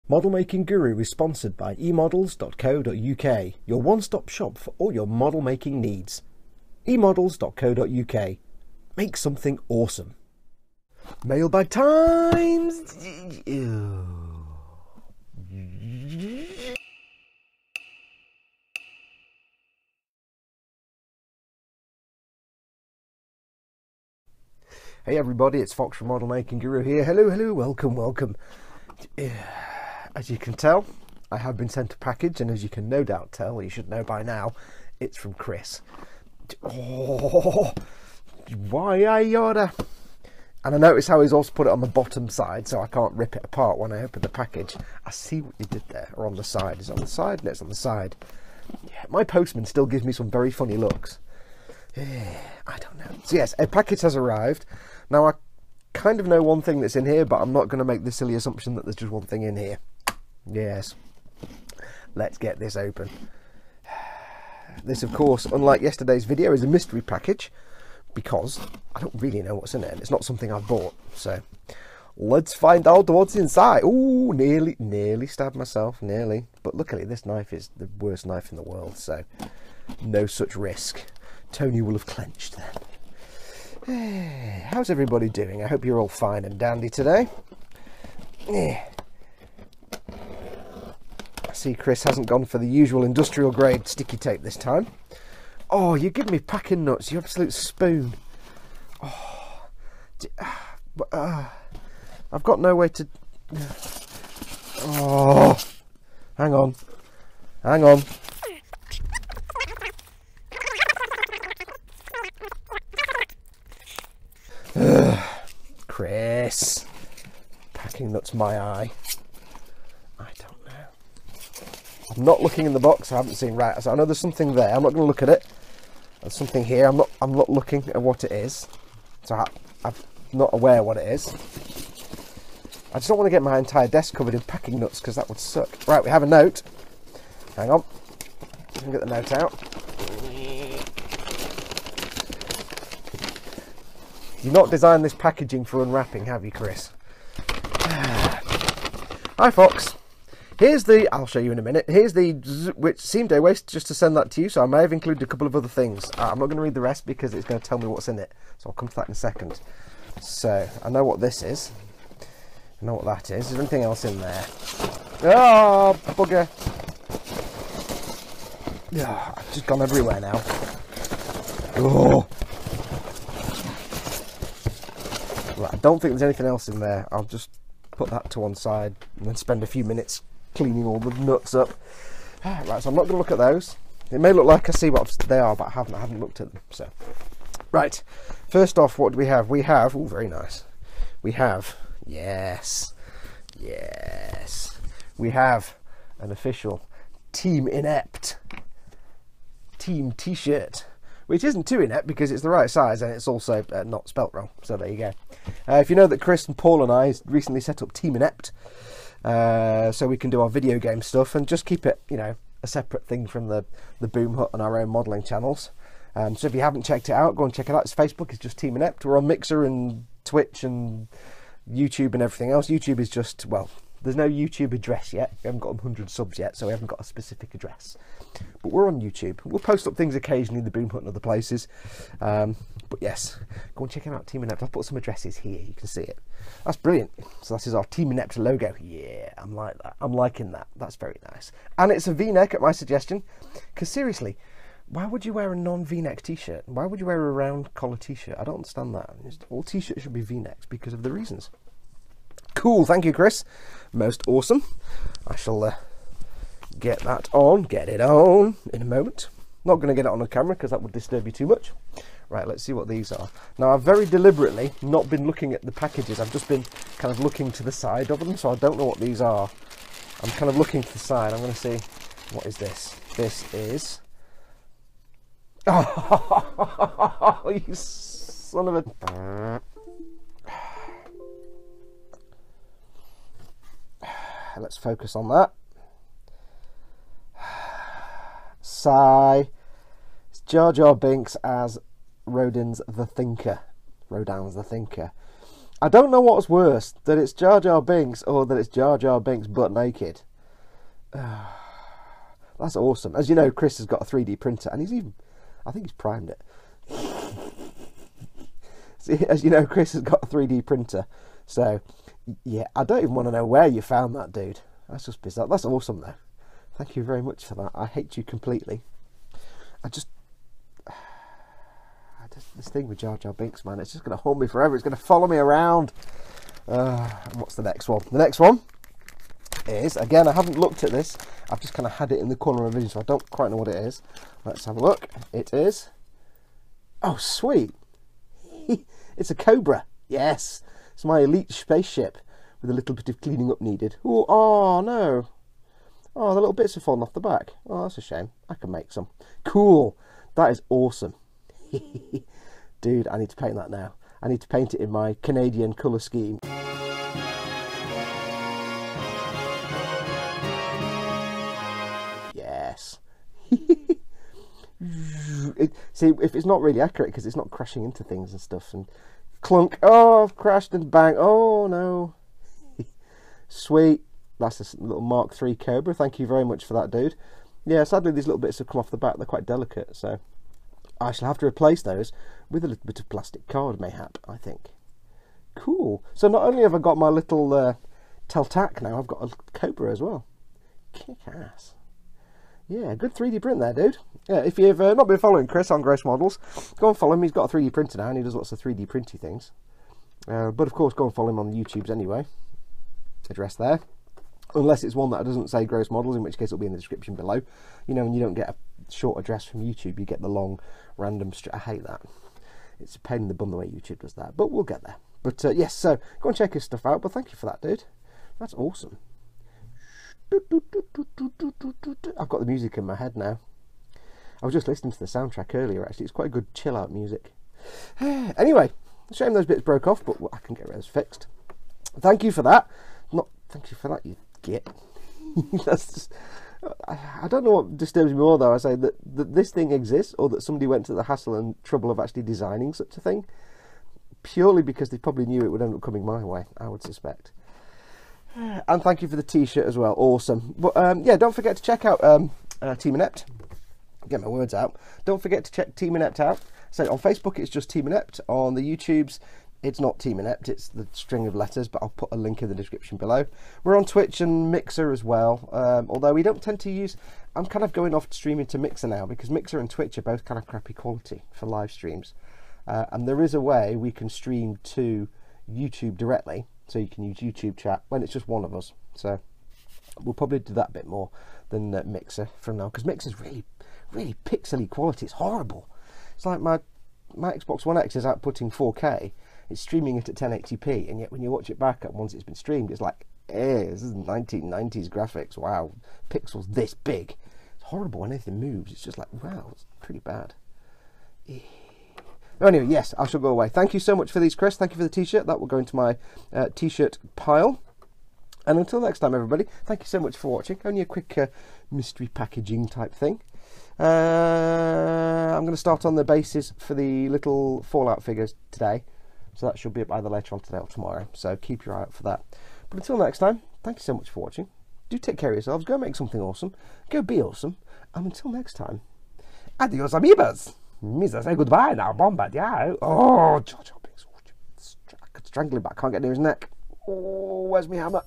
Model Making Guru is sponsored by emodels.co.uk, your one-stop shop for all your model making needs. emodels.co.uk. Make something awesome. Mailbag times! Hey everybody, it's Fox from Model Making Guru here. Hello, welcome. As you can tell, I have been sent a package, and as you can no doubt tell, you should know by now, it's from Chris. Oh, why I Yoda? And I notice how he's also put it on the bottom side, so I can't rip it apart when I open the package. I see what you did there, or on the side. Is it on the side? No, it's on the side. Yeah, my postman still gives me some very funny looks. I don't know. So yes, a package has arrived. Now I kind of know one thing that's in here, but I'm not going to make the silly assumption that there's just one thing in here. Yes. Let's get this open. This, of course, unlike yesterday's video, is a mystery package because I don't really know what's in it, and it's not something I've bought. So let's find out what's inside. Ooh, nearly stabbed myself, nearly. But luckily, this knife is the worst knife in the world, so no such risk. Tony will have clenched then. How's everybody doing? I hope you're all fine and dandy today. I see Chris hasn't gone for the usual industrial grade sticky tape this time. Oh, you give me packing nuts, you absolute spoon. Oh, I've got no way to... Oh, hang on. Chris, packing nuts my eye. I don't know. I'm not looking in the box. I haven't seen right. So I know there's something there. I'm not going to look at it. There's something here. I'm not looking at what it is. So I'm not aware what it is. I just don't want to get my entire desk covered in packing nuts because that would suck. Right, we have a note. Hang on. Let me get the note out. You've not designed this packaging for unwrapping, have you, Chris? Hi, Fox. Here's the... I'll show you in a minute. Here's the... which seemed a waste just to send that to you, so I may have included a couple of other things. I'm not going to read the rest because it's going to tell me what's in it. So I'll come to that in a second. So, I know what this is. I know what that is. Is there anything else in there? Oh, bugger. Oh, I've just gone everywhere now. Oh. I don't think there's anything else in there. I'll just put that to one side and then spend a few minutes cleaning all the nuts up. Right, so I'm not going to look at those. It may look like I see what they are, but I haven't looked at them. So, right. First off, what do we have? We have, oh, very nice. We have, yes. We have an official Team Inept team T-shirt. Which isn't too inept because it's the right size and it's also not spelt wrong. So there you go. If you know that Chris and Paul and I recently set up Team Inept, so we can do our video game stuff and just keep it, you know, a separate thing from the Boom Hut and our own modelling channels. So if you haven't checked it out, go and check it out. It's Facebook, it's just Team Inept. We're on Mixer and Twitch and YouTube and everything else. YouTube is just, well, there's no YouTube address yet. We haven't got 100 subs yet, so we haven't got a specific address. But we're on YouTube. We'll post up things occasionally in the Boom Hut and other places. But yes, go and check out Team Inept. I'll put some addresses here. You can see it. That's brilliant. So that is our Team Inept logo. Yeah, I'm like that. I'm liking that. That's very nice. And it's a V-neck at my suggestion. Because seriously, why would you wear a non-V-neck t-shirt? Why would you wear a round collar t-shirt? I don't understand that. All t-shirts should be V-necks because of the reasons. Cool, thank you, Chris. Most awesome. I shall get it on in a moment. Not going to get it on the camera because that would disturb you too much. Right, let's see what these are. Now, I've very deliberately not been looking at the packages. I've just been kind of looking to the side of them, so I don't know what these are. I'm kind of looking to the side. I'm going to see, what is this? This is... Oh, you son of a... Let's focus on that. Sigh. It's Jar Jar Binks as Rodin's the Thinker. I don't know what's worse, that it's Jar Jar Binks or that it's Jar Jar Binks butt naked. That's awesome. As you know, Chris has got a 3D printer, and I think he's primed it. See, as you know, Chris has got a 3D printer. So, yeah, I don't even want to know where you found that, dude. That's just bizarre. That's awesome, though. Thank you very much for that. I hate you completely. This thing with Jar Jar Binks, man, it's just going to haunt me forever. It's going to follow me around. And what's the next one? The next one is, again, I haven't looked at this. I've just kind of had it in the corner of my vision, so I don't quite know what it is. Let's have a look. It is... Oh, sweet. It's a Cobra. Yes. It's my elite spaceship with a little bit of cleaning up needed. Ooh, oh, no. Oh, the little bits have fallen off the back. Oh, that's a shame. I can make some. Cool. That is awesome. Dude, I need to paint that now. I need to paint it in my Canadian colour scheme. Yes. See, if it's not really accurate because it's not crashing into things and stuff, and clunk, oh, I've crashed and bang, oh no. Sweet. That's a little Mark III Cobra. Thank you very much for that, dude. Yeah, sadly these little bits have come off the back. They're quite delicate, so I shall have to replace those with a little bit of plastic card, mayhap, I think. Cool. So not only have I got my little Teltac now, I've got a Cobra as well. Kick ass. Yeah, good 3D print there, dude. Yeah, if you've not been following Chris on Gross Models, go and follow him. He's got a 3D printer now, and he does lots of 3D printy things. But of course, go and follow him on the YouTubes anyway. Address there. Unless it's one that doesn't say Gross Models, in which case it'll be in the description below. You know, when you don't get a short address from YouTube, you get the long, random... I hate that. It's a pain in the bum the way YouTube does that, but we'll get there. But yes, so go and check his stuff out. But thank you for that, dude. That's awesome. I've got the music in my head now. I was just listening to the soundtrack earlier, actually. It's quite good chill-out music. Anyway, shame those bits broke off, but I can get those fixed. Thank you for that. Not thank you for that, you git. That's just... I don't know what disturbs me more, though. I say that this thing exists, or that somebody went to the hassle and trouble of actually designing such a thing, purely because they probably knew it would end up coming my way, I would suspect. And thank you for the t-shirt as well. Awesome. But yeah, don't forget to check out Team Inept. Get my words out. Don't forget to check Team Inept out. So on Facebook it's just Team Inept. On the YouTubes it's not Team Inept, it's the string of letters, but I'll put a link in the description below. We're on Twitch and Mixer as well, although we don't tend to use... I'm kind of going off streaming to Mixer now, because Mixer and Twitch are both kind of crappy quality for live streams. And there is a way we can stream to YouTube directly, so you can use YouTube chat when it's just one of us. So we'll probably do that a bit more than Mixer from now, because Mixer's really, really pixely quality. It's horrible. It's like my Xbox One X is outputting 4K. It's streaming it at 1080p, and yet when you watch it back at once it's been streamed, it's like, this is 1990s graphics. Wow, pixels this big. It's horrible when anything moves. It's just like, wow, it's pretty bad. Anyway, yes, I shall go away. Thank you so much for these, Chris. Thank you for the t-shirt. That will go into my t-shirt pile. And until next time, everybody, thank you so much for watching. Only a quick mystery packaging type thing. I'm going to start on the bases for the little Fallout figures today. So that should be up either later on today or tomorrow. So keep your eye out for that. But until next time, thank you so much for watching. Do take care of yourselves. Go make something awesome. Go be awesome. And until next time, adios, amigos. Misa, say goodbye now. Bombardier. Oh, Jar Jar Binks. I could strangle him, but I can't get near his neck. Oh, where's my hammer?